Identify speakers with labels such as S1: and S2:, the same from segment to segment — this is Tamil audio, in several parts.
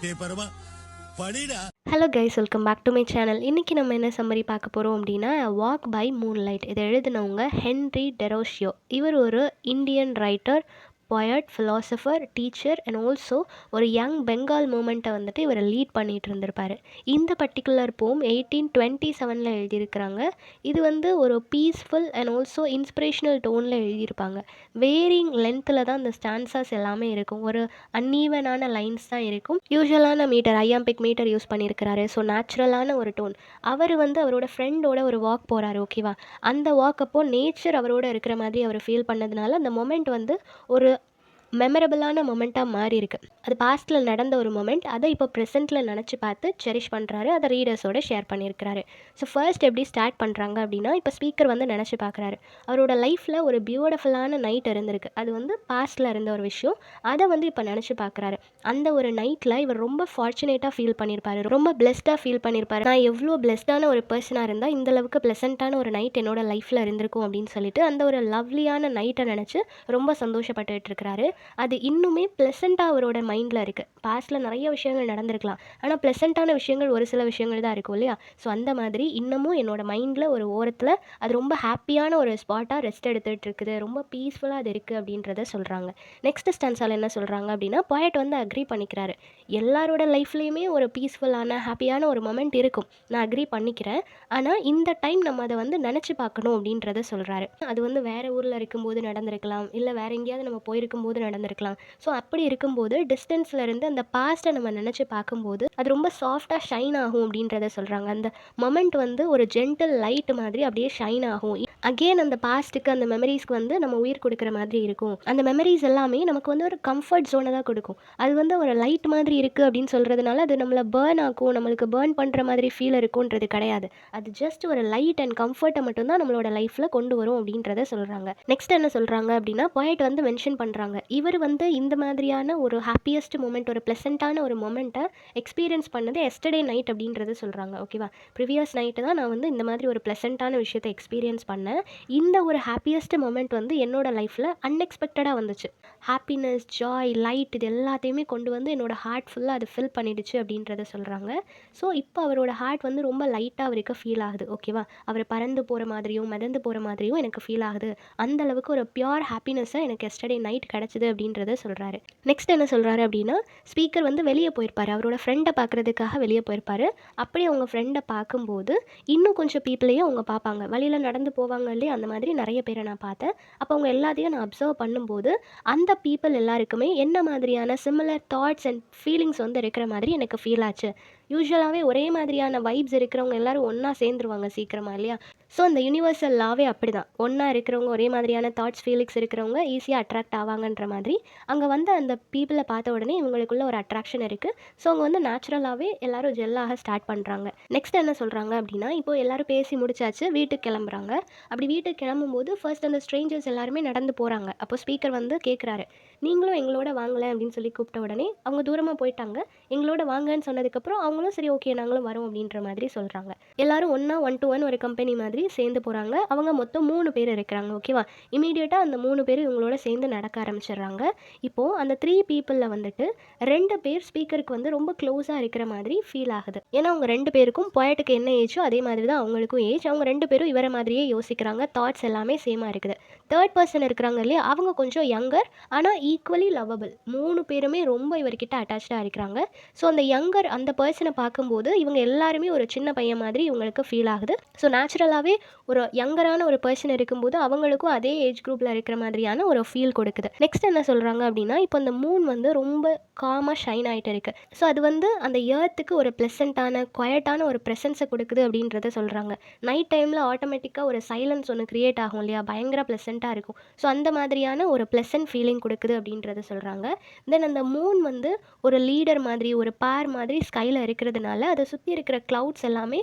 S1: பேப்பரமா படிடா.
S2: Hello guys, welcome back to my channel. இன்றைக்கி நம்ம என்ன சம்மரி பார்க்க போகிறோம் அப்படின்னா, வாக் பை மூன்லைட். இதை எழுதினவங்க ஹென்ரி டெரோஷியோ. இவர் ஒரு Indian writer, poet, philosopher, teacher and also ஒரு யங் பெங்கால் மூமெண்ட்டை வந்துட்டு இவர் லீட் பண்ணிகிட்டு இருந்திருப்பார். இந்த பர்டிகுலர் போம் 1827 எழுதியிருக்கிறாங்க. இது வந்து ஒரு பீஸ்ஃபுல் அண்ட் ஆல்சோ இன்ஸ்பிரேஷனல் டோனில் எழுதியிருப்பாங்க. வேரிங் லென்த்தில் தான் இந்த ஸ்டான்சஸ் எல்லாமே இருக்கும். ஒரு அன்ஈவனான லைன்ஸ் தான் இருக்கும். யூஸ்வலான மீட்டர், ஐயாம்பிக் மீட்டர் யூஸ் பண்ணியிருக்கிறாரு. ஸோ நேச்சுரலான ஒரு டோன். அவர் வந்து அவரோட ஃப்ரெண்டோட ஒரு வாக் போகிறாரு, ஓகேவா? அந்த வாக் அப்போ நேச்சர் அவரோட இருக்கிற மாதிரி அவர் ஃபீல் பண்ணதுனால அந்த மொமெண்ட் வந்து ஒரு மெமரபிளான மொமெண்ட்டாக மாறி இருக்கு. அது பாஸ்ட்டில் நடந்த ஒரு மொமெண்ட். அதை இப்போ ப்ரெசென்ட்டில் நினச்சி பார்த்து செரிஷ் பண்ணுறாரு. அதை ரீடர்ஸோட ஷேர் பண்ணியிருக்கிறாரு. ஸோ ஃபர்ஸ்ட் எப்படி ஸ்டார்ட் பண்ணுறாங்க அப்படின்னா, இப்போ ஸ்பீக்கர் வந்து நினச்சி பார்க்குறாரு. அவரோட லைஃப்பில் ஒரு பியூட்டிஃபுல்லான நைட் இருந்திருக்கு. அது வந்து பாஸ்ட்டில் இருந்த ஒரு விஷயம். அதை வந்து இப்போ நினச்சி பார்க்குறாரு. அந்த ஒரு நைட்டில் இவர் ரொம்ப ஃபார்ச்சுனேட்டாக ஃபீல் பண்ணியிருப்பாரு, ரொம்ப பிளெஸ்டாக ஃபீல் பண்ணியிருப்பாரு. நான் எவ்வளோ பிளெஸ்டான ஒரு பர்சனாக இருந்தால் இந்தளவுக்கு ப்ளசண்ட்டான ஒரு நைட் என்னோட லைஃப்பில் இருந்திருக்கும் அப்படின்னு சொல்லிட்டு அந்த ஒரு லவ்லியான நைட்டை நினச்சி ரொம்ப சந்தோஷப்பட்டுட்டு இருக்கிறாரு. அது இன்னுமே ப்ளசண்ட்டாக அவரோட மைண்டில் இருக்குது. பாஸ்ட்டில் நிறைய விஷயங்கள் நடந்திருக்கலாம், ஆனால் ப்ளசண்ட்டான விஷயங்கள் ஒரு சில விஷயங்கள் தான் இருக்கும் இல்லையா? ஸோ அந்த மாதிரி இன்னமும் என்னோடய மைண்டில் ஒரு ஓரத்தில் அது ரொம்ப ஹாப்பியான ஒரு ஸ்பாட்டாக ரெஸ்ட் எடுத்துகிட்டு இருக்குது, ரொம்ப பீஸ்ஃபுல்லாக அது இருக்குது அப்படின்றத சொல்கிறாங்க. நெக்ஸ்ட் ஸ்டான்ஸால் என்ன சொல்கிறாங்க அப்படின்னா, பாய்ட் வந்து அக்ரி பண்ணிக்கிறாரு. எல்லாரோட லைஃப்லேயுமே ஒரு பீஸ்ஃபுல்லான ஹாப்பியான ஒரு மொமெண்ட் இருக்கும், நான் அக்ரி பண்ணிக்கிறேன். ஆனால் இந்த டைம் நம்ம அதை வந்து நினச்சி பார்க்கணும் அப்படின்றத சொல்கிறாரு. அது வந்து வேறு ஊரில் இருக்கும்போது நடந்திருக்கலாம், இல்லை வேறு எங்கேயாவது நம்ம போயிருக்கும்போது நடந்திருக்கலாம். ஸோ அப்படி இருக்கும்போது டிஸ்டன்ஸில் இருந்து அந்த பாஸ்ட்டை நம்ம நினச்சி பார்க்கும்போது அது ரொம்ப சாஃப்டாக ஷைன் ஆகும் அப்படின்றத சொல்கிறாங்க. அந்த மொமெண்ட் வந்து ஒரு ஜென்டில் லைட் மாதிரி அப்படியே ஷைன் ஆகும். அகெயின் அந்த பாஸ்ட்டுக்கு, அந்த மெமரிஸ்க்கு வந்து நம்ம உயிர் கொடுக்குற மாதிரி இருக்கும். அந்த மெமரிஸ் எல்லாமே நமக்கு வந்து ஒரு கம்ஃபர்ட் ஜோனை தான் கொடுக்கும். அது வந்து ஒரு லைட் மாதிரி இருக்குது அப்படின்னு சொல்கிறதுனால அது நம்மளை பேர்ன் ஆகும், நம்மளுக்கு பேர்ன் பண்ணுற மாதிரி ஃபீல் இருக்குன்றது கிடையாது. அது ஜஸ்ட் ஒரு லைட் அண்ட் கம்ஃபர்ட்டை மட்டும்தான் நம்மளோட லைஃப்பில் கொண்டு வரும் அப்படின்றத சொல்கிறாங்க. நெக்ஸ்ட் என்ன சொல்கிறாங்க அப்படின்னா, பாய்ட் வந்து மென்ஷன் பண்ணுறாங்க, இவர் வந்து இந்த மாதிரியான ஒரு ஹாப்பியஸ்ட் மூமெண்ட், ஒரு ப்ளசண்ட்டான ஒரு மொமெண்ட்டை எக்ஸ்பீரியன்ஸ் பண்ணது எஸ்டர்டே நைட் அப்படின்றத சொல்கிறாங்க, ஓகேவா? ப்ரிவியஸ் நைட்டு தான் நான் வந்து இந்த மாதிரி ஒரு ப்ளசண்ட்டான விஷயத்தை எக்ஸ்பீரியன்ஸ் பண்ணேன். இந்த ஒரு ஹாப்பியஸ்ட் மொமெண்ட் வந்து என்னோட லைஃப்பில் அன்எக்ஸ்பெக்டடாக வந்துச்சு. ஹாப்பினஸ், ஜாய், லைட் இது எல்லாத்தையுமே கொண்டு வந்து என்னோடய ஹார்ட் ஃபுல்லாக அது ஃபில் பண்ணிடுச்சு அப்படின்றத சொல்கிறாங்க. ஸோ இப்போ அவரோட ஹார்ட் வந்து ரொம்ப லைட்டாக அவருக்கு ஃபீல் ஆகுது, ஓகேவா? அவர் பறந்து போகிற மாதிரியும் மிதந்து போகிற மாதிரியும் எனக்கு ஃபீல் ஆகுது. அந்தளவுக்கு ஒரு பியோர் ஹாப்பினஸ்ஸை எனக்கு எஸ்டர்டே நைட் கிடச்சிது அப்படின்றத சொல்கிறாரு. நெக்ஸ்ட் என்ன சொல்கிறாரு அப்படின்னா, ஸ்பீக்கர் வந்து வெளியே போயிருப்பார், அவரோட ஃப்ரெண்டை பார்க்குறதுக்காக வெளியே போயிருப்பார். அப்படியே அவங்க ஃப்ரெண்டை பார்க்கும்போது இன்னும் கொஞ்சம் பீப்புளையும் அவங்க பார்ப்பாங்க. வழியில் நடந்து போவாங்க இல்லையா, அந்த மாதிரி நிறைய பேரை நான் பார்த்தேன். அப்போ அவங்க எல்லாத்தையும் நான் அப்சர்வ் பண்ணும்போது அந்த பீப்புள் எல்லாருக்குமே என்ன மாதிரியான சிமிலர் தாட்ஸ் அண்ட் ஃபீலிங்ஸ் வந்து இருக்கிற மாதிரி எனக்கு ஃபீல் ஆச்சு. யூஸ்வலாகவே ஒரே மாதிரியான வைப்ஸ் இருக்கிறவங்க எல்லோரும் ஒன்றா சேர்ந்துருவாங்க சீக்கிரமாக இல்லையா? ஸோ அந்த யூனிவர்சல் லாவே அப்படி தான். ஒன்றா இருக்கிறவங்க, ஒரே மாதிரியான தாட்ஸ் ஃபீலிங்ஸ் இருக்கிறவங்க ஈஸியாக அட்ராக்ட் ஆவாங்கன்ற மாதிரி அங்கே வந்து அந்த பீப்புளை பார்த்த உடனே இவங்களுக்குள்ள ஒரு அட்ராக்ஷன் இருக்குது. ஸோ அவங்க வந்து நேச்சுரலாகவே எல்லோரும் ஜெல்லாக ஸ்டார்ட் பண்ணுறாங்க. நெக்ஸ்ட் என்ன சொல்கிறாங்க அப்படின்னா, இப்போது எல்லோரும் பேசி முடிச்சாச்சு, வீட்டுக்கு கிளம்புறாங்க. அப்படி வீட்டுக்கு கிளம்பும்போது ஃபர்ஸ்ட் அந்த ஸ்ட்ரேஞ்சர்ஸ் எல்லாருமே நடந்து போகிறாங்க. அப்போ ஸ்பீக்கர் வந்து கேட்குறாரு, நீங்களும் எங்களோட வாங்கலை அப்படின்னு சொல்லி கூப்பிட்ட உடனே அவங்க தூரமாக போயிட்டாங்க. எங்களோட வாங்கன்னு சொன்னதுக்கப்புறம் அவங்களும் சரி ஓகே நாங்களும் வரோம் அப்படின்ற மாதிரி சொல்கிறாங்க. எல்லாரும் ஒன்றா 1 to 1 ஒரு கம்பெனி மாதிரி சேர்ந்து போகிறாங்க. அவங்க மொத்தம் 3 பேர் இருக்கிறாங்க, ஓகேவா? இமீடியட்டாக அந்த 3 பேர் இவங்களோட சேர்ந்து நடக்க ஆரம்பிச்சிடுறாங்க. இப்போது அந்த 3 பீப்புளில் வந்துட்டு 2 பேர் ஸ்பீக்கருக்கு வந்து ரொம்ப க்ளோஸாக இருக்கிற மாதிரி ஃபீல் ஆகுது. ஏன்னா அவங்க 2 பேருக்கும் பொயட்டுக்கு என்ன ஏஜோ அதே மாதிரி தான் அவங்களுக்கும் ஏஜ். அவங்க 2 பேரும் இவரை மாதிரியே யோசிக்கிறாங்க, தாட்ஸ் எல்லாமே சேமாக இருக்குது. தேர்ட் பர்சன் இருக்கிறாங்க இல்லையா, அவங்க கொஞ்சம் யங்கர் ஆனால் ஈக்குவலி லவ்வபிள். 3 பேருமே ரொம்ப இவர்கிட்ட அட்டாச்சாக இருக்கிறாங்க. ஸோ அந்த யங்கர் அந்த பர்சனை பார்க்கும்போது இவங்க எல்லாருமே ஒரு சின்ன பையன் மாதிரி இவங்களுக்கு ஃபீல் ஆகுது. ஸோ நேச்சுரலாகவே ஒரு யங்கரான ஒரு பர்சன் இருக்கும்போது அவங்களுக்கும் அதே ஏஜ் குரூப்பில் இருக்கிற மாதிரியான ஒரு ஃபீல் கொடுக்குது. நெக்ஸ்ட் என்ன சொல்கிறாங்க அப்படின்னா, இப்போ அந்த மூன் வந்து ரொம்ப காமாக ஷைன் ஆகிட்டு இருக்குது. ஸோ அது வந்து அந்த எர்த்துக்கு ஒரு ப்ளசண்ட்டான குவைட்டான ஒரு ப்ரெசன்ஸை கொடுக்குது அப்படின்றத சொல்கிறாங்க. நைட் டைமில் ஆட்டோமேட்டிக்காக ஒரு சைலன்ஸ் ஒன்று க்ரியேட் ஆகும் இல்லையா, பயங்கர ப்ளசண்ட்டாக இருக்கும். ஸோ அந்த மாதிரியான ஒரு ப்ளசன்ட் ஃபீலிங் கொடுக்குது அப்படின்றத சொல்கிறாங்க. தென் அந்த மூன் வந்து ஒரு லீடர் மாதிரி, ஒரு பேர் மாதிரி ஸ்கையில் இருக்கிறதுனால அதை சுற்றி இருக்கிற க்ளவுட்ஸ் எல்லாமே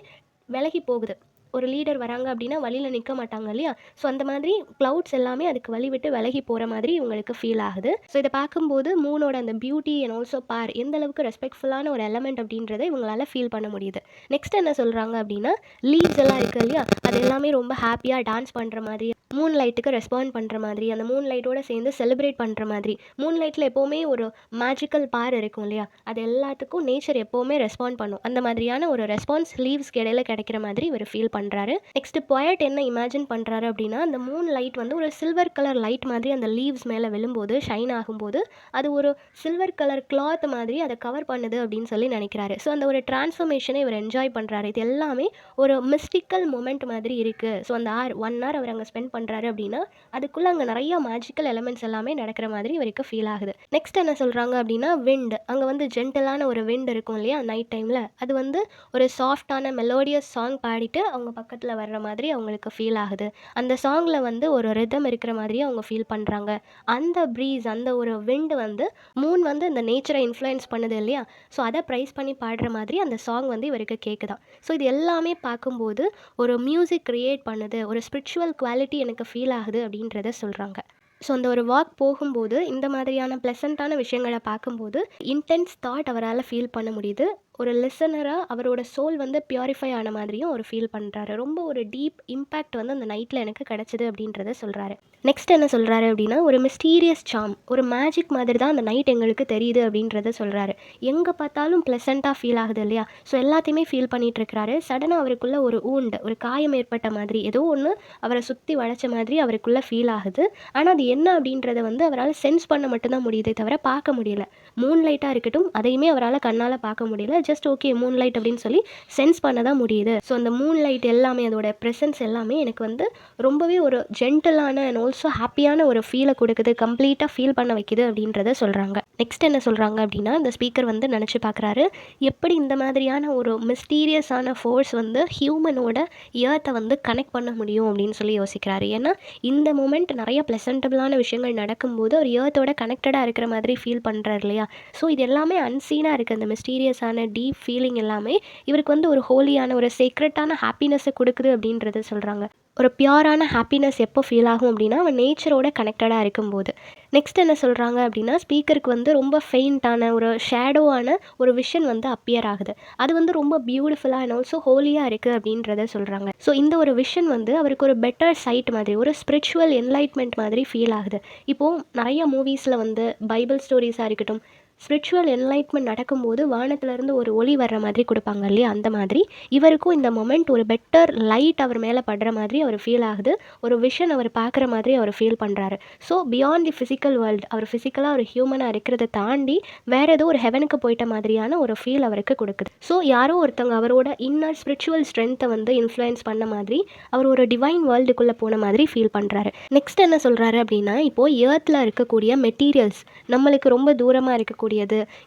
S2: விலகி போகுது. ஒரு லீடர் வராங்க அப்படின்னா வழியில் நிற்க மாட்டாங்க இல்லையா? ஸோ அந்த மாதிரி க்ளவுட்ஸ் எல்லாமே அதுக்கு வழி விட்டு விலகி போகிற மாதிரி இவங்களுக்கு ஃபீல் ஆகுது. ஸோ இதை பார்க்கும்போது மூனோட அந்த பியூட்டி அண்ட் ஆல்சோ பேர் எந்த அளவுக்கு ரெஸ்பெக்ட்ஃபுல்லான ஒரு எலமெண்ட் அப்படின்றத இவங்களால ஃபீல் பண்ண முடியுது. நெக்ஸ்ட் என்ன சொல்கிறாங்க அப்படின்னா, லீவ்ஸ் எல்லாம் இருக்குது இல்லையா, அது எல்லாமே ரொம்ப ஹாப்பியாக டான்ஸ் பண்ணுற மாதிரி மூன் லைட்டுக்கு ரெஸ்பாண்ட் பண்ணுற மாதிரி, அந்த மூன் லைட்டோட சேர்ந்து செலிப்ரேட் பண்ணுற மாதிரி. மூன் லைட்டில் எப்போவுமே ஒரு மேஜிக்கல் பார் இருக்கும் இல்லையா, அது எல்லாத்துக்கும் நேச்சர் எப்போவுமே ரெஸ்பாண்ட் பண்ணும். அந்த மாதிரியான ஒரு ரெஸ்பான்ஸ் லீவ்ஸ்க்கு இடையில கிடைக்கிற மாதிரி இவர் ஃபீல் பண்ணுறாரு. நெக்ஸ்ட் பொயட் என்ன இமேஜின் பண்ணுறாரு அப்படின்னா, அந்த மூன் லைட் வந்து ஒரு சில்வர் கலர் லைட் மாதிரி அந்த லீவ்ஸ் மேலே விழும்போது, ஷைன் ஆகும்போது அது ஒரு சில்வர் கலர் கிளாத் மாதிரி அதை கவர் பண்ணுது அப்படின்னு சொல்லி நினைக்கிறாரு. ஸோ அந்த ஒரு டிரான்ஸ்ஃபர்மேஷனை இவர் என்ஜாய் பண்ணுறாரு. இது எல்லாமே ஒரு மிஸ்டிக்கல் மொமெண்ட் மாதிரி இருக்குது. ஸோ அந்த 1 hour அவர் அங்கே ஸ்பெண்ட் பண்ணுறாரு அப்படின்னா, அதுக்குள்ளே அங்கே நிறையா மேஜிக்கல் எலமெண்ட்ஸ் எல்லாமே நடக்கிற மாதிரி இவருக்கு ஃபீல் ஆகுது. நெக்ஸ்ட் என்ன சொல்கிறாங்க அப்படின்னா, விண்ட். அங்கே வந்து ஜென்டலான ஒரு விண்ட் இருக்கும் இல்லையா நைட் டைமில், அது வந்து ஒரு சாஃப்டான மெலோடியஸ் சாங் பாடிட்டு அவங்க பக்கத்தில் வர்ற மாதிரி அவங்களுக்கு ஃபீல் ஆகுது. அந்த சாங்கில் வந்து ஒரு ரிதம் இருக்கிற மாதிரியே அவங்க ஃபீல் பண்ணுறாங்க. அந்த ப்ரீஸ், அந்த ஒரு விண்ட் வந்து மூன் வந்து இந்த நேச்சரை இன்ஃப்ளூயன்ஸ் பண்ணுது இல்லையா, ஸோ அதை ப்ரைஸ் பண்ணி பாடுற மாதிரி அந்த சாங் வந்து இவருக்கு கேட்குதான். ஸோ இது எல்லாமே பார்க்கும்போது ஒரு மியூசிக் க்ரியேட் பண்ணுது, ஒரு ஸ்பிரிச்சுவல் குவாலிட்டி எனக்கு ஃபீல் ஆகுது அப்படின்றத சொல்கிறாங்க. ஸோ அந்த ஒரு வாக் போகும்போது இந்த மாதிரியான ப்ளசண்ட்டான விஷயங்களை பார்க்கும்போது இன்டென்ஸ் தாட் அவரால் ஃபீல் பண்ண முடியுது. ஒரு லிசனராக அவரோட சோல் வந்து பியூரிஃபை ஆன மாதிரியும் அவர் ஃபீல் பண்ணுறாரு. ரொம்ப ஒரு டீப் இம்பேக்ட் வந்து அந்த நைட்டில் எனக்கு கிடச்சிது அப்படின்றத சொல்கிறாரு. நெக்ஸ்ட் என்ன சொல்கிறாரு அப்படின்னா, ஒரு மிஸ்டீரியஸ் சாம், ஒரு மேஜிக் மாதிரி தான் அந்த நைட் எங்களுக்கு தெரியுது அப்படின்றத சொல்கிறாரு. எங்கே பார்த்தாலும் ப்ளசண்ட்டாக ஃபீல் ஆகுது இல்லையா, ஸோ எல்லாத்தையுமே ஃபீல் பண்ணிகிட்ருக்கிறாரு. சடனாக அவருக்குள்ளே ஒரு ஒரு காயம் ஏற்பட்ட மாதிரி, ஏதோ ஒன்று அவரை சுற்றி வளைச்ச மாதிரி அவருக்குள்ளே ஃபீல் ஆகுது. ஆனால் அது என்ன அப்படின்றத வந்து அவரால் சென்ஸ் பண்ண மட்டும்தான் முடியுதே தவிர பார்க்க முடியல. மூன் லைட்டாக இருக்கட்டும், அதையுமே அவரால் கண்ணால் பார்க்க முடியல. ஜஸ்ட் ஓகே மூன் லைட் அப்படின்னு சொல்லி சென்ஸ் பண்ண தான் முடியுது. ஸோ அந்த மூன் லைட் எல்லாமே, அதோட ப்ரெசன்ஸ் எல்லாமே எனக்கு வந்து ரொம்பவே ஒரு ஜென்டலான அண்ட் ஆல்சோ ஹாப்பியான ஒரு ஃபீலை கொடுக்குது, கம்ப்ளீட்டாக ஃபீல் பண்ண வைக்குது அப்படின்றத சொல்கிறாங்க. நெக்ஸ்ட் என்ன சொல்கிறாங்க அப்படின்னா, இந்த ஸ்பீக்கர் வந்து நினச்சி பார்க்குறாரு, எப்படி இந்த மாதிரியான ஒரு மிஸ்டீரியஸான ஃபோர்ஸ் வந்து ஹியூமனோட எர்த்தை வந்து கனெக்ட் பண்ண முடியும் அப்படின்னு சொல்லி யோசிக்கிறாரு. ஏன்னா இந்த மூமெண்ட் நிறைய ப்ளசன்டபுளான விஷயங்கள் நடக்கும்போது ஒரு எர்த்தோட கனெக்டடாக இருக்கிற மாதிரி ஃபீல் பண்ணுறாரு இல்லையா. ஸோ இது எல்லாமே அன்சீனாக இருக்குது. அந்த மிஸ்டீரியஸான டீப் ஃபீலிங் எல்லாமே இவருக்கு வந்து ஒரு ஹோலியான ஒரு சீக்ரெட்டான ஹாப்பினஸை கொடுக்குது அப்படின்றத சொல்கிறாங்க. ஒரு பியூரான ஹாப்பினஸ் எப்போ ஃபீல் ஆகும் அப்படின்னா, அவன் நேச்சரோட கனெக்டடாக இருக்கும்போது. நெக்ஸ்ட் என்ன சொல்கிறாங்க அப்படின்னா, ஸ்பீக்கருக்கு வந்து ரொம்ப ஃபெயிண்டான ஒரு ஷேடோவான ஒரு விஷன் வந்து அப்பியர் ஆகுது. அது வந்து ரொம்ப பியூட்டிஃபுல்லாக அண்ட் ஆல்சோ ஹோலியாக இருக்குது அப்படின்றத சொல்கிறாங்க. ஸோ இந்த ஒரு விஷன் வந்து அவருக்கு ஒரு பெட்டர் சைட் மாதிரி, ஒரு ஸ்பிரிச்சுவல் என்லைட்மெண்ட் மாதிரி ஃபீல் ஆகுது. இப்போது நிறைய மூவிஸில் வந்து பைபிள் ஸ்டோரிஸாக இருக்கட்டும், ஸ்பிரிச்சுவல் என்லைட்மெண்ட் நடக்கும்போது வானத்திலேருந்து ஒரு ஒளி வர்ற மாதிரி கொடுப்பாங்க இல்லையா, அந்த மாதிரி இவருக்கும் இந்த மொமெண்ட் ஒரு பெட்டர் லைட் அவர் மேலே படுற மாதிரி அவர் ஃபீல் ஆகுது. ஒரு விஷன் அவர் பார்க்குற மாதிரி அவர் ஃபீல் பண்ணுறாரு. So beyond the physical world, அவர் ஃபிசிக்கலாக ஒரு ஹியூமனாக இருக்கிறத தாண்டி வேறு ஏதோ ஒரு ஹெவனுக்கு போயிட்ட மாதிரியான ஒரு ஃபீல் அவருக்கு கொடுக்குது. ஸோ யாரோ ஒருத்தவங்க அவரோட இன்னர் ஸ்பிரிச்சுவல் ஸ்ட்ரென்த்தை வந்து இன்ஃப்ளூயன்ஸ் பண்ண மாதிரி, அவர் ஒரு டிவைன் வேர்ல்டுக்குள்ளே போன மாதிரி ஃபீல் பண்ணுறாரு. நெக்ஸ்ட் என்ன சொல்கிறாரு அப்படின்னா, இப்போது எர்த்தில் இருக்கக்கூடிய மெட்டீரியல்ஸ், நம்மளுக்கு ரொம்ப தூரமாக இருக்கக்கூடியது,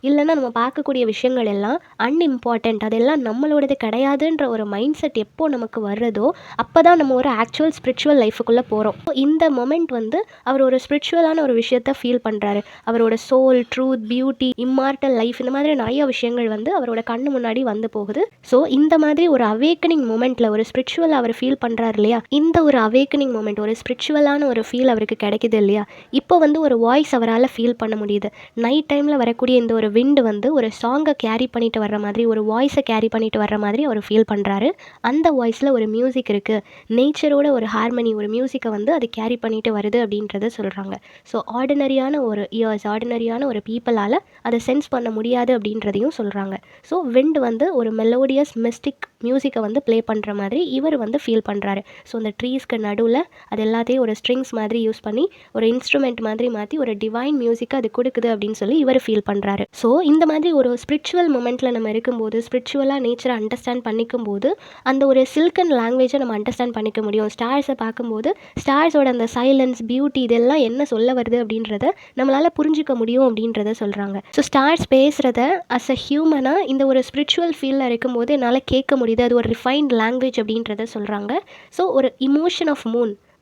S2: இல்லைன்னா நம்ம பார்க்கக்கூடிய விஷயங்கள் எல்லாம் அன்இம்பார்ட்டண்ட், அதெல்லாம் நம்மளோடது கிடையாதுன்ற ஒரு மைண்ட் செட் எப்போ நமக்கு வர்றதோ அப்போ தான் நம்ம ஒரு ஆக்சுவல் ஸ்பிரிச்சுவல் லைஃபுக்குள்ளே போகிறோம். இந்த மொமெண்ட் வந்து அவர் ஒரு ஸ்பிரிச்சுவலான ஒரு விஷயத்த ஃபீல் பண்ணுறாரு. அவரோட soul, truth, beauty, immortal life, இந்த மாதிரி நிறைய விஷயங்கள் வந்து அவரோட கண்ணு முன்னாடி வந்து போகுது. ஸோ இந்த மாதிரி ஒரு அவேக்கனிங் மொமெண்ட்டில் ஒரு ஸ்பிரிச்சுவல் அவர் ஃபீல் பண்ணுறாரு இல்லையா, இந்த ஒரு அவேக்கனிங் மொமெண்ட், ஒரு ஸ்பிரிச்சுவலான ஒரு ஃபீல் அவருக்கு கிடைக்குது இல்லையா, இப்போ வந்து ஒரு வாய்ஸ் அவரால் ஃபீல் பண்ண முடியுது. நைட் டைமில் வரக்கூடிய இந்த ஒரு விண்டு வந்து ஒரு சாங்கை கேரி பண்ணிட்டு வர்ற மாதிரி, ஒரு வாய்ஸை கேரி பண்ணிட்டு வர்ற மாதிரி அவர் ஃபீல் பண்ணுறாரு. அந்த வாய்ஸில் ஒரு மியூசிக் இருக்குது, நேச்சரோட ஒரு ஹார்மனி, ஒரு மியூசிக்கை வந்து அது கேரி பண்ணிட்டு வருது அப்படின்றத சொல்கிறாங்க. ஸோ ஆர்டினரியான ஒரு இயர்ஸ், ஆர்டினரியான ஒரு பீப்புளால் அதை சென்ஸ் பண்ண முடியாது அப்படின்றதையும் சொல்கிறாங்க. ஸோ விண்ட் வந்து ஒரு மெலோடியஸ் மிஸ்டிக் மியூசிக்கை வந்து ப்ளே பண்ணுற மாதிரி இவர் வந்து ஃபீல் பண்ணுறாரு. ஸோ அந்த ட்ரீஸ்க்கு நடுவில் அது எல்லாத்தையும் ஒரு ஸ்ட்ரிங்ஸ் மாதிரி யூஸ் பண்ணி ஒரு இன்ஸ்ட்ருமெண்ட் மாதிரி மாற்றி ஒரு டிவைன் மியூசிக்கை அது கொடுக்குது அப்படின்னு சொல்லி இவர் ஃபீல் பண்ணுறாரு. ஸோ இந்த மாதிரி ஒரு ஸ்பிரிச்சுவல் மொமெண்ட்டில் நம்ம இருக்கும்போது, ஸ்பிரிச்சுவலாக நேச்சரை அண்டர்ஸ்டாண்ட் பண்ணிக்கும் போது அந்த ஒரு சில்கன் லாங்குவேஜை நம்ம அண்டர்ஸ்டாண்ட் பண்ணிக்க முடியும். ஸ்டார்ஸை பார்க்கும்போது ஸ்டார்ஸோட அந்த சைலன்ஸ், பியூட்டி, இதெல்லாம் என்ன சொல்ல வருது அப்படின்றத நம்மளால் புரிஞ்சிக்க முடியும் அப்படின்றத சொல்கிறாங்க. ஸோ ஸ்டார்ஸ் பேசுகிறத அஸ் அ ஹியூமனாக இந்த ஒரு ஸ்பிரிச்சுவல் ஃபீலில் இருக்கும்போது என்னால் கேட்க முடியுது. அது ஒரு ரிஃபைன்ட் லாங்குவேஜ் அப்படின்றத சொல்கிறாங்க. ஸோ ஒரு இமோஷன் ஆஃப்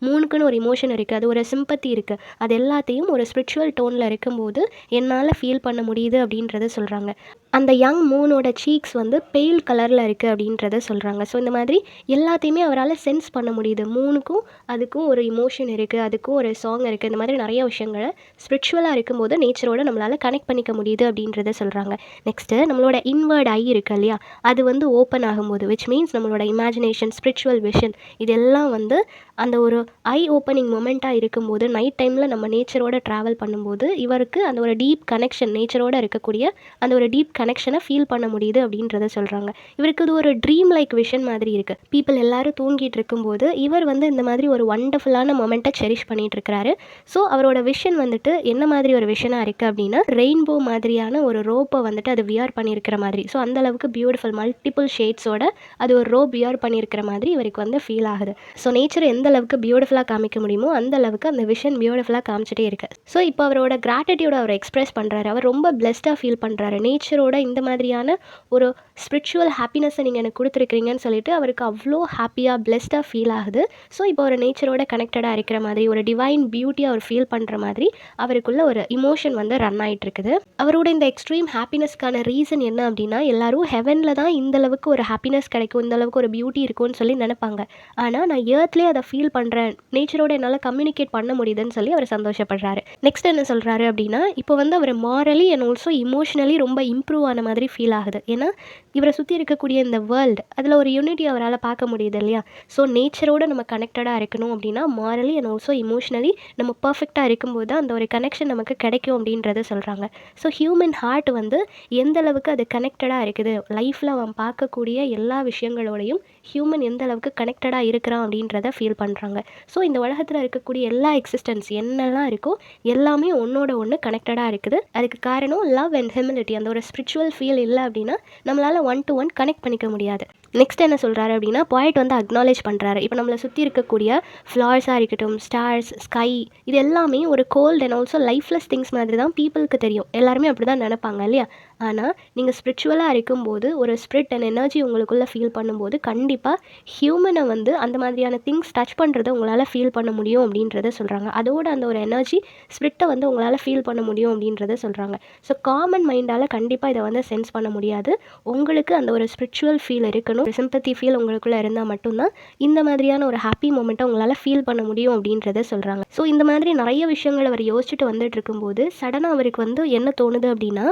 S2: மூனுக்குன்னு ஒரு இமோஷன் இருக்குது, அது ஒரு சிம்பத்தி இருக்குது, அது எல்லாத்தையும் ஒரு ஸ்பிரிச்சுவல் டோனில் இருக்கும்போது என்னால் ஃபீல் பண்ண முடியுது அப்படின்றத சொல்கிறாங்க. அந்த யங் மூனோட சீக்ஸ் வந்து பெயில் கலரில் இருக்குது அப்படின்றத சொல்கிறாங்க. ஸோ இந்த மாதிரி எல்லாத்தையுமே அவரால் சென்ஸ் பண்ண முடியுது. மூனுக்கும் அதுக்கும் ஒரு இமோஷன் இருக்குது, அதுக்கும் ஒரு சாங் இருக்குது. இந்த மாதிரி நிறைய விஷயங்களை ஸ்பிரிச்சுவலாக இருக்கும்போது நேச்சரோட நம்மளால் கனெக்ட் பண்ணிக்க முடியுது அப்படின்றத சொல்கிறாங்க. நெக்ஸ்ட்டு நம்மளோட இன்வர்ட் ஐ இருக்குது இல்லையா, அது வந்து ஓப்பன் ஆகும்போது, விச் மீன்ஸ் நம்மளோட இமேஜினேஷன், ஸ்பிரிச்சுவல் விஷன், இதெல்லாம் வந்து அந்த ஒரு ஐ ஓப்பனிங் மொமெண்ட்டாக இருக்கும்போது நைட் டைமில் நம்ம நேச்சரோட ட்ராவல் பண்ணும்போது இவருக்கு அந்த ஒரு டீப் கனெக்ஷன் நேச்சரோட இருக்கக்கூடிய அந்த ஒரு டீப் கனெக்ஷனை ஃபீல் பண்ண முடியுது அப்படின்றத சொல்கிறாங்க. இவருக்கு இது ஒரு ட்ரீம் லைக் விஷன் மாதிரி இருக்குது. பீப்புள் எல்லாரும் தூங்கிட்டு இருக்கும்போது இவர் வந்து இந்த மாதிரி ஒரு வண்டர்ஃபுல்லான மொமெண்ட்டை செரிஷ் பண்ணிட்டு இருக்கிறாரு. ஸோ அவரோட விஷன் வந்துட்டு என்ன மாதிரி ஒரு விஷனாக இருக்குது அப்படின்னா ரெயின்போ மாதிரியான ஒரு ரோப்பை வந்துட்டு அது வியர் பண்ணியிருக்கிற மாதிரி. ஸோ அந்தளவுக்கு பியூட்டிஃபுல் மல்டிபிள் ஷேட்ஸோட அது ஒரு ரோப் வியர் பண்ணியிருக்கிற மாதிரி இவருக்கு வந்து ஃபீல் ஆகுது. ஸோ நேச்சர் எந்த அளவுக்கு பியூட்டிஃபுல்லாக காமிக்க முடியுமோ அந்த அளவுக்கு அந்த விஷன் பியூட்டிஃபுல்லாக காமிச்சிட்டே இருக்கு. ஸோ இப்போ அவரோட கிராட்டிடியூட் அவர் எக்ஸ்பிரஸ் பண்ணுறாரு. அவர் ரொம்ப பிளெஸ்டாக ஃபீல் பண்ணுறாரு. நேச்சரோட இந்த மாதிரியான ஒரு ஸ்பிரிச்சுவல் ஹாப்பினஸை நீங்கள் எனக்கு கொடுத்துருக்கீங்கன்னு சொல்லிட்டு அவருக்கு அவ்வளோ ஹாப்பியாக பிளெஸ்டாக ஃபீல் ஆகுது. ஸோ இப்போ ஒரு நேச்சரோட கனெக்டடாக இருக்கிற மாதிரி ஒரு டிவைன் பியூட்டியை அவர் ஃபீல் பண்ணுற மாதிரி அவருக்குள்ள ஒரு இமோஷன் வந்து ரன் ஆகிட்டு இருக்குது. அவரோட இந்த எக்ஸ்ட்ரீம் ஹாப்பினஸ்க்கான ரீசன் என்ன அப்படின்னா எல்லாரும் ஹெவனில் தான் இந்த அளவுக்கு ஒரு ஹாப்பினஸ் கிடைக்கும், இந்த அளவுக்கு ஒரு பியூட்டி இருக்கும்னு சொல்லி நினைப்பாங்க. ஆனால் நான் ஏர்த்லேயே அதை ஃபீல் பண்ணுறேன், நேச்சரோட என்னால் கம்யூனிகேட் பண்ண முடியுதுன்னு சொல்லி அவர் சந்தோஷப்படுறாரு. நெக்ஸ்ட் என்ன சொல்கிறாரு அப்படின்னா இப்போ வந்து அவர் மாரலி அண்ட் ஆல்சோ இமோஷனலி ரொம்ப இம்ப்ரூவ் ஆன மாதிரி ஃபீல் ஆகுது. ஏன்னா இவரை சுற்றி இருக்கக்கூடிய இந்த வேர்ல்டு அதில் ஒரு யூனிட்டி அவரால் பார்க்க முடியுது இல்லையா. ஸோ நேச்சரோட நம்ம கனெக்டடாக இருக்கணும் அப்படின்னா மாரலி அண்ட் ஆல்சோ இமோஷனலி நம்ம பர்ஃபெக்டாக இருக்கும்போது தான் அந்த ஒரு கனெக்ஷன் நமக்கு கிடைக்கும் அப்படின்றத சொல்கிறாங்க. ஸோ ஹியூமன் ஹார்ட் வந்து எந்த அளவுக்கு அது கனெக்டடாக இருக்குது, லைஃப்பில் அவன் பார்க்கக்கூடிய எல்லா விஷயங்களோடையும் ஹியூமன் எந்த அளவுக்கு கனெக்டடாக இருக்கிறான் அப்படின்றத ஃபீல் பண்ணுறாங்க. ஸோ இந்த உலகத்தில் இருக்கக்கூடிய எல்லா எக்ஸிஸ்டன்ஸ் என்னெல்லாம் இருக்கோ எல்லாமே ஒன்றோட ஒன்று கனெக்டடாக இருக்குது. அதுக்கு காரணம் லவ் அண்ட் ஹியூமிலிட்டி. அந்த ஒரு ஸ்பிரிச்சுவல் ஃபீல் இல்லை அப்படின்னா நம்மளால் ஒன் டு ஒன் கனெக்ட் பண்ணிக்க முடியாது. நெக்ஸ்ட் என்ன சொல்கிறாரு அப்படின்னா பாய்ட் வந்து அக்னாலேஜ் பண்ணுறாரு. இப்போ நம்மளை சுற்றி இருக்கக்கூடிய ஃப்ளார்ஸாக இருக்கட்டும், ஸ்டார்ஸ், ஸ்கை, இது எல்லாமே ஒரு cold and also lifeless things மாதிரி தான் பீப்புளுக்கு தெரியும். எல்லாருமே அப்படி தான் நினைப்பாங்க இல்லையா. ஆனால் நீங்கள் ஸ்பிரிச்சுவலாக இருக்கும்போது ஒரு ஸ்பிரிட் அண்ட் எனர்ஜி உங்களுக்குள்ளே ஃபீல் பண்ணும்போது கண்டிப்பாக ஹியூமனை வந்து அந்த மாதிரியான திங்ஸ் டச் பண்ணுறதை உங்களால் ஃபீல் பண்ண முடியும் அப்படின்றத சொல்கிறாங்க. அதோட அந்த ஒரு எனர்ஜி ஸ்பிரிட்டை வந்து உங்களால் ஃபீல் பண்ண முடியும் அப்படின்றத சொல்கிறாங்க. ஸோ காமன் மைண்டால் கண்டிப்பாக இதை வந்து சென்ஸ் பண்ண முடியாது. உங்களுக்கு அந்த ஒரு ஸ்பிரிச்சுவல் ஃபீல் இருக்கணும், ஒரு சிம்பத்தி ஃபீல் உங்களுக்குள்ளே இருந்தால் மட்டும்தான் இந்த மாதிரியான ஒரு ஹாப்பி மூமெண்ட்டை உங்களால் ஃபீல் பண்ண முடியும் அப்படின்றத சொல்கிறாங்க. ஸோ இந்த மாதிரி நிறைய விஷயங்கள் அவர் யோசிச்சுட்டு வந்துட்டு இருக்கும்போது சடனாக அவருக்கு வந்து என்ன தோணுது அப்படின்னா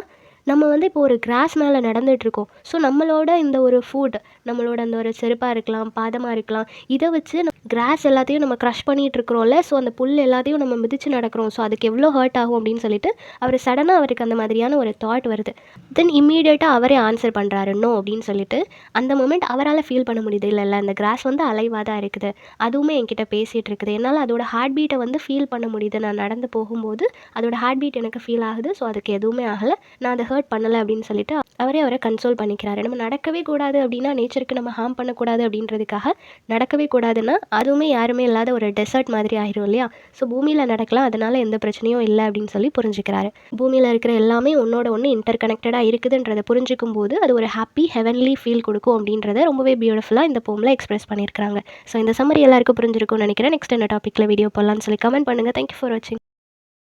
S2: நம்ம வந்து இப்போ ஒரு கிராஸ் மேலே நடந்துகிட்ருக்கோம். ஸோ நம்மளோட இந்த ஒரு ஃபுட், நம்மளோட அந்த ஒரு செருப்பாக இருக்கலாம், பாதமாக இருக்கலாம், இதை வச்சு கிராஸ் எல்லாத்தையும் நம்ம க்ரஷ் பண்ணிகிட்ருக்குறோம்ல. ஸோ அந்த புல் எல்லாத்தையும் நம்ம மிதித்து நடக்கிறோம். ஸோ அதுக்கு எவ்வளோ ஹர்ட் ஆகும் அப்படின்னு சொல்லிட்டு அவர் சடனாக அவருக்கு அந்த மாதிரியான ஒரு தாட் வருது. தென் இம்மீடியட்டாக அவரே ஆன்சர் பண்ணுறாரு நோ அப்படின்னு சொல்லிட்டு. அந்த மொமெண்ட் அவரால் ஃபீல் பண்ண முடியுது. இல்லை அந்த கிராஸ் வந்து அலைவாக தான் இருக்குது, அதுவுமே என்கிட்ட பேசிகிட்டு இருக்குது, என்னால் அதோட ஹார்ட் பீட்டை வந்து ஃபீல் பண்ண முடியுது. நான் நடந்து போகும்போது அதோட ஹார்ட் பீட் எனக்கு ஃபீல் ஆகுது. ஸோ அதுக்கு எதுவுமே ஆகலை, நான் அதை ஹர்ட் பண்ணலை அப்படின்னு சொல்லிட்டு அவரை கன்சோல் பண்ணிக்கிறாரு. நம்ம நடக்கவே கூடாது அப்படின்னா நேச்சருக்கு நம்ம ஹார்ம் பண்ணக்கூடாது அப்படின்றதுக்காக நடக்கவே கூடாதுன்னா அதுவுமே யாருமே இல்லாத ஒரு டெசர்ட் மாதிரி ஆயிரும் இல்லையா. ஸோ பூமியில் நடக்கலாம், அதனால எந்த பிரச்சனையும் இல்லை அப்படின்னு சொல்லி புரிஞ்சுக்கிறாரு. பூமியில் இருக்கிற எல்லாமே ஒன்னோட ஒன்று இன்டர் கனெக்டடாக இருக்குதுன்றதை புரிஞ்சுக்கும் போது அது ஒரு ஹாப்பி ஹெவன்லி ஃபீல் கொடுக்கும் அப்படின்றத ரொம்பவே பியூட்டிஃபுல்லாக இந்த போமில் எக்ஸ்பிரஸ் பண்ணியிருக்காங்க. ஸோ இந்த சம்மரி எல்லாருக்கும் புரிஞ்சிருக்கும்னு நினைக்கிறேன். நெக்ஸ்ட் என்ன டாப்பிக்கில் வீடியோ போடலாம்னு சொல்லி கமெண்ட் பண்ணுங்கள். தேங்க்யூ ஃபார் வாட்சிங்.